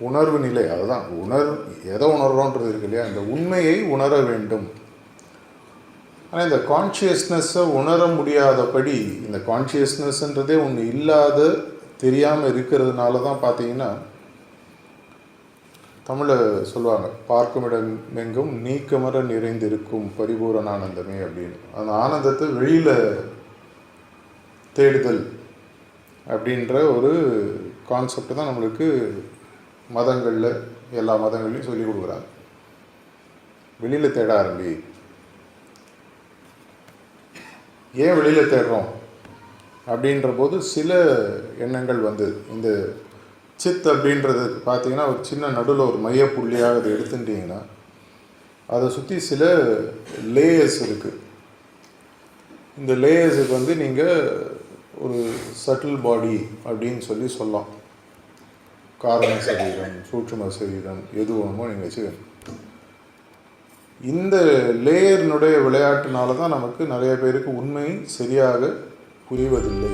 உணர்வு நிலை, அதுதான் எதை உணர்றோன்றது இருக்கு இல்லையா, இந்த உண்மையை உணர வேண்டும். ஆனால் இந்த கான்ஷியஸ்னஸை உணர முடியாதபடி, இந்த கான்ஷியஸ்னஸ்ன்றதே ஒன்று இல்லாத தெரியாமல் இருக்கிறதுனால தான் பார்த்தீங்கன்னா தமிழில் சொல்லுவாங்க, பார்க்குமிடம் எங்கும் நீக்கமர நிறைந்திருக்கும் பரிபூரண ஆனந்தமே அப்படின்னு. அந்த ஆனந்தத்தை வெளியில் தேடுதல் அப்படின்ற ஒரு கான்செப்ட் தான் நம்மளுக்கு மதங்களில், எல்லா மதங்கள்லையும் சொல்லிக் கொடுக்குறாங்க. வெளியில் தேட ஆரம்பி. ஏன் வெளியில் தேடுறோம் அப்படின்ற போது சில எண்ணங்கள் வந்து, இந்த சித் அப்படின்றது பார்த்தீங்கன்னா ஒரு சின்ன நடுவில் ஒரு மையப்புள்ளியாக அதை எடுத்துட்டிங்கன்னா அதை சுற்றி சில லேயர்ஸ் இருக்குது. இந்த லேயர்ஸுக்கு வந்து நீங்கள் ஒரு சட்டில் பாடி அப்படின்னு சொல்லலாம். காரண சரீரம், சூட்சும சரீரம், எது வேணுமோ நீங்கள் வச்சுக்கணும். இந்த லேயர்னுடைய விளையாட்டுனால தான் நமக்கு நிறைய பேருக்கு உண்மை சரியாக புரிவதில்லை.